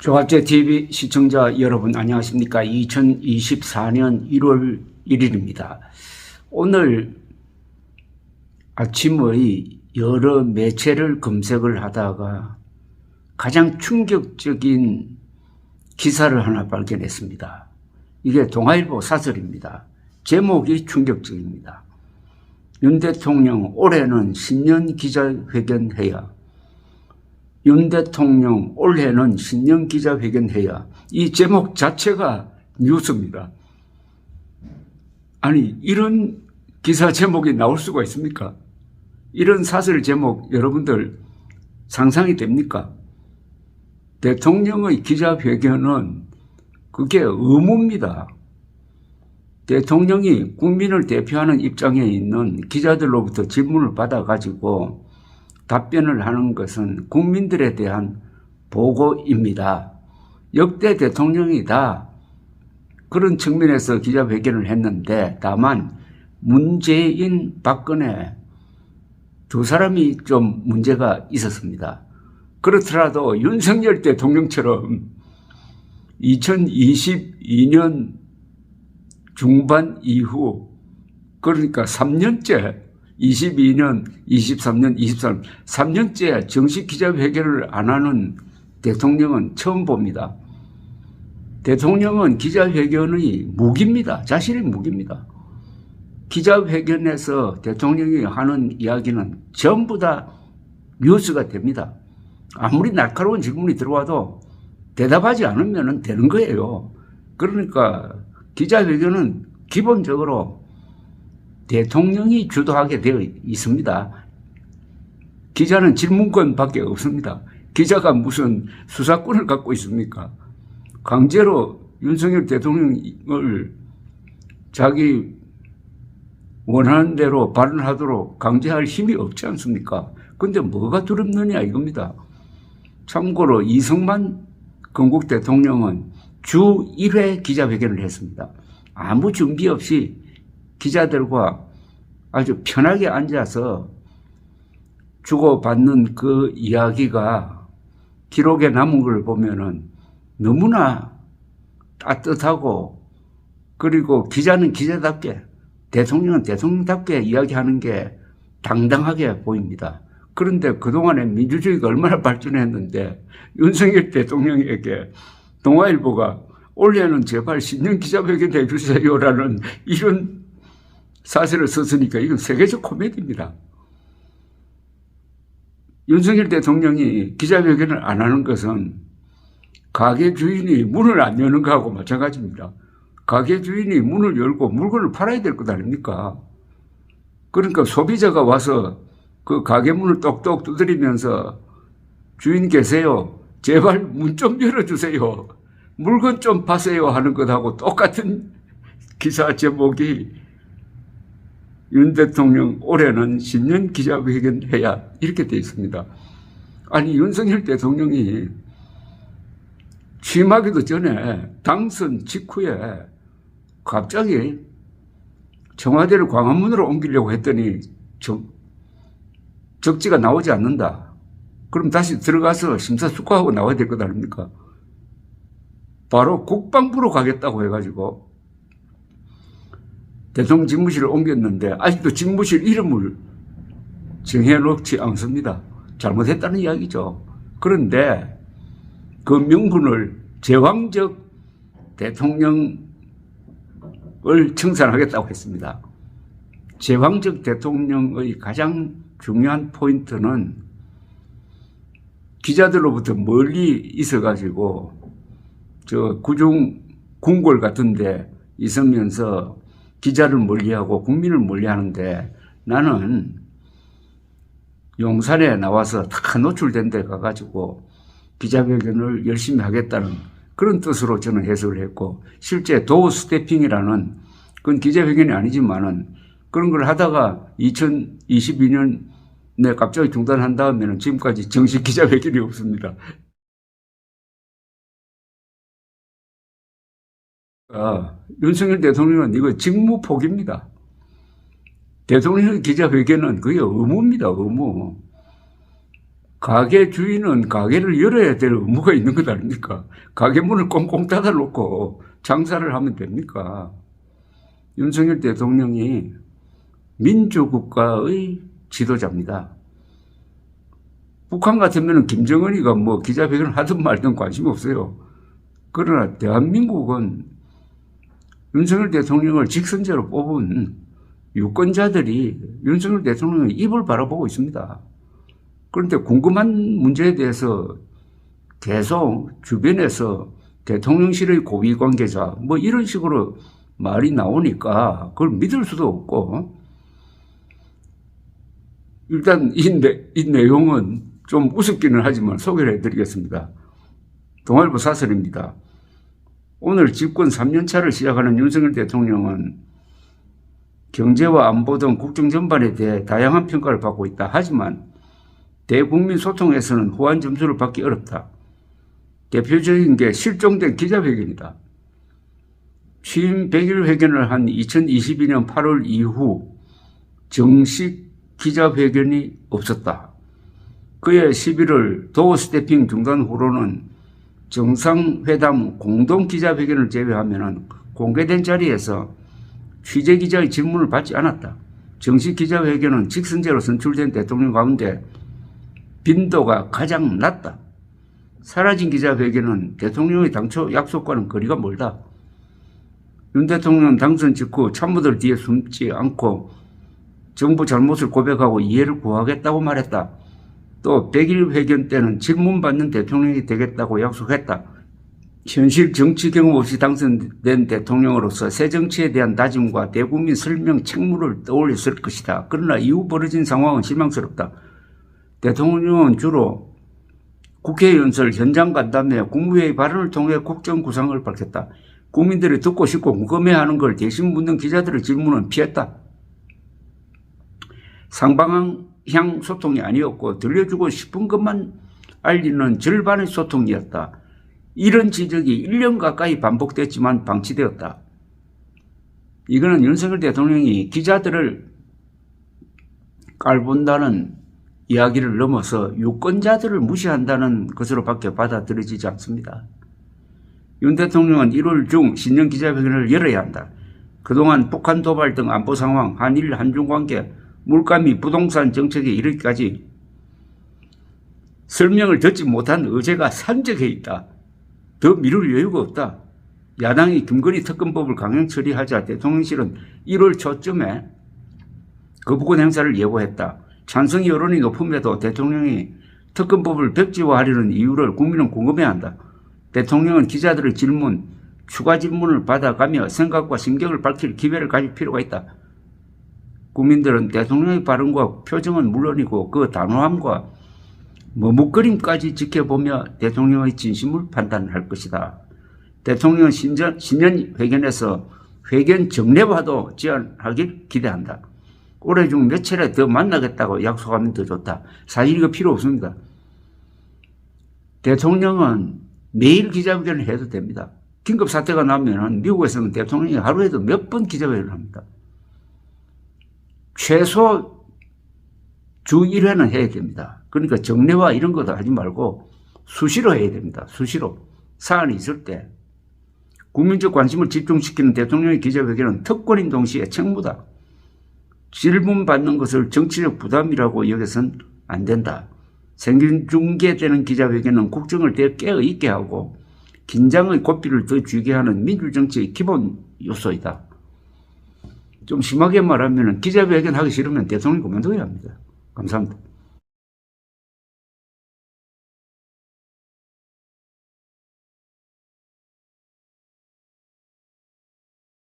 조합제TV 시청자 여러분 안녕하십니까. 2024년 1월 1일입니다. 오늘 아침의 여러 매체를 검색을 하다가 가장 충격적인 기사를 하나 발견했습니다. 이게 동아일보 사설입니다. 제목이 충격적입니다. 윤 대통령 올해는 신년 기자회견 해야. 윤 대통령 올해는 신년 기자회견 해야. 이 제목 자체가 뉴스입니다. 아니, 이런 기사 제목이 나올 수가 있습니까? 이런 사설 제목 여러분들 상상이 됩니까? 대통령의 기자회견은 그게 의무입니다. 대통령이 국민을 대표하는 입장에 있는 기자들로부터 질문을 받아가지고 답변을 하는 것은 국민들에 대한 보고입니다. 역대 대통령이 다 그런 측면에서 기자회견을 했는데, 다만 문재인, 박근혜 두 사람이 좀 문제가 있었습니다. 그렇더라도 윤석열 대통령처럼 2022년 중반 이후, 그러니까 3년째 22년, 23년, 23년 3년째 정식 기자회견을 안 하는 대통령은 처음 봅니다. 대통령은 기자회견의 무기입니다. 자신의 무기입니다. 기자회견에서 대통령이 하는 이야기는 전부 다 뉴스가 됩니다. 아무리 날카로운 질문이 들어와도 대답하지 않으면 되는 거예요. 그러니까 기자회견은 기본적으로 대통령이 주도하게 되어 있습니다. 기자는 질문권밖에 없습니다. 기자가 무슨 수사권을 갖고 있습니까? 강제로 윤석열 대통령을 자기 원하는 대로 발언하도록 강제할 힘이 없지 않습니까? 근데 뭐가 두렵느냐 이겁니다. 참고로 이승만 건국 대통령은 주 1회 기자회견을 했습니다. 아무 준비 없이 기자들과 아주 편하게 앉아서 주고받는 그 이야기가 기록에 남은 걸 보면은 너무나 따뜻하고, 그리고 기자는 기자답게, 대통령은 대통령답게 이야기하는 게 당당하게 보입니다. 그런데 그동안에 민주주의가 얼마나 발전했는데 윤석열 대통령에게 동아일보가 올해는 제발 신년 기자회견 해주세요라는 이런 사설을 썼으니까 이건 세계적 코미디입니다. 윤석열 대통령이 기자회견을 안 하는 것은 가게 주인이 문을 안 여는 거하고 마찬가지입니다. 가게 주인이 문을 열고 물건을 팔아야 될 것 아닙니까? 그러니까 소비자가 와서 그 가게 문을 똑똑 두드리면서 주인 계세요, 제발 문 좀 열어주세요, 물건 좀 파세요 하는 것하고 똑같은 기사 제목이 윤 대통령 올해는 신년 기자회견 해야 이렇게 되어 있습니다. 아니, 윤석열 대통령이 취임하기도 전에 당선 직후에 갑자기 청와대를 광화문으로 옮기려고 했더니 적지가 나오지 않는다. 그럼 다시 들어가서 심사숙고하고 나와야 될 것 아닙니까? 바로 국방부로 가겠다고 해가지고 대통령 집무실을 옮겼는데 아직도 집무실 이름을 정해놓지 않습니다. 잘못했다는 이야기죠. 그런데 그 명분을 제왕적 대통령을 청산하겠다고 했습니다. 제왕적 대통령의 가장 중요한 포인트는 기자들로부터 멀리 있어가지고 저 구중 궁궐 같은 데 있으면서 기자를 멀리하고 국민을 멀리하는데, 나는 용산에 나와서 다 노출된 데 가가지고 기자회견을 열심히 하겠다는 그런 뜻으로 저는 해석을 했고, 실제 도어 스태핑이라는, 그건 기자회견이 아니지만은 그런 걸 하다가 2022년에 갑자기 중단한 다음에는 지금까지 정식 기자회견이 없습니다. 윤석열 대통령은 이거 직무 포기입니다. 대통령 기자회견은 그게 의무입니다, 의무. 가게 주인은 가게를 열어야 될 의무가 있는 것 아닙니까? 가게 문을 꽁꽁 닫아놓고 장사를 하면 됩니까? 윤석열 대통령이 민주국가의 지도자입니다. 북한 같으면 김정은이가 뭐 기자회견을 하든 말든 관심 없어요. 그러나 대한민국은 윤석열 대통령을 직선제로 뽑은 유권자들이 윤석열 대통령의 입을 바라보고 있습니다. 그런데 궁금한 문제에 대해서 계속 주변에서 대통령실의 고위 관계자 뭐 이런 식으로 말이 나오니까 그걸 믿을 수도 없고, 일단 이 내용은 좀 우습기는 하지만 소개를 해드리겠습니다. 동아일보 사설입니다. 오늘 집권 3년차를 시작하는 윤석열 대통령은 경제와 안보 등 국정 전반에 대해 다양한 평가를 받고 있다. 하지만 대국민 소통에서는 후한 점수를 받기 어렵다. 대표적인 게 실종된 기자회견이다. 취임 100일 회견을 한 2022년 8월 이후 정식 기자회견이 없었다. 그해 11월 도어 스태핑 중단 후로는 정상회담 공동 기자회견을 제외하면 공개된 자리에서 취재기자의 질문을 받지 않았다. 정식 기자회견은 직선제로 선출된 대통령 가운데 빈도가 가장 낮다. 사라진 기자회견은 대통령의 당초 약속과는 거리가 멀다. 윤 대통령은 당선 직후 참모들 뒤에 숨지 않고 정부 잘못을 고백하고 이해를 구하겠다고 말했다. 또 100일 회견 때는 질문받는 대통령이 되겠다고 약속했다. 현실 정치 경험 없이 당선된 대통령으로서 새 정치에 대한 다짐과 대국민 설명 책무를 떠올렸을 것이다. 그러나 이후 벌어진 상황은 실망스럽다. 대통령은 주로 국회 연설, 현장 간담회, 국무회의 발언을 통해 국정 구상을 밝혔다. 국민들이 듣고 싶고 궁금해하는 걸 대신 묻는 기자들의 질문은 피했다. 상방향 소통이 아니었고 들려주고 싶은 것만 알리는 절반의 소통이었다. 이런 지적이 1년 가까이 반복됐지만 방치되었다. 이거는 윤석열 대통령이 기자들을 깔본다는 이야기를 넘어서 유권자들을 무시한다는 것으로밖에 받아들여지지 않습니다. 윤 대통령은 1월 중 신년 기자회견을 열어야 한다. 그동안 북한 도발 등 안보 상황, 한일 한중 관계, 물가 및 부동산 정책에 이르기까지 설명을 듣지 못한 의제가 산적해 있다. 더 미룰 여유가 없다. 야당이 김건희 특검법을 강행 처리하자 대통령실은 1월 초쯤에 거부권 행사를 예고했다. 찬성 여론이 높음에도 대통령이 특검법을 백지화하려는 이유를 국민은 궁금해한다. 대통령은 기자들의 질문, 추가 질문을 받아가며 생각과 심경을 밝힐 기회를 가질 필요가 있다. 국민들은 대통령의 발언과 표정은 물론이고 그 단호함과 머뭇거림까지 지켜보며 대통령의 진심을 판단할 것이다. 대통령은 신년 회견에서 회견 정례화도 제안하길 기대한다. 올해 중 며칠에 더 만나겠다고 약속하면 더 좋다. 사실 이거 필요 없습니다. 대통령은 매일 기자회견을 해도 됩니다. 긴급 사태가 나면 미국에서는 대통령이 하루에도 몇 번 기자회견을 합니다. 최소 주 1회는 해야 됩니다. 그러니까 정례화 이런 것도 하지 말고 수시로 해야 됩니다. 수시로. 사안이 있을 때. 국민적 관심을 집중시키는 대통령의 기자회견은 특권인 동시에 책무다. 질문받는 것을 정치적 부담이라고 여겨선 안 된다. 생중계되는 기자회견은 국정을 더 깨어있게 하고 긴장의 고삐를 더 쥐게 하는 민주정치의 기본 요소이다. 좀 심하게 말하면 기자회견 하기 싫으면 대통령이 그만둬야 합니다. 감사합니다.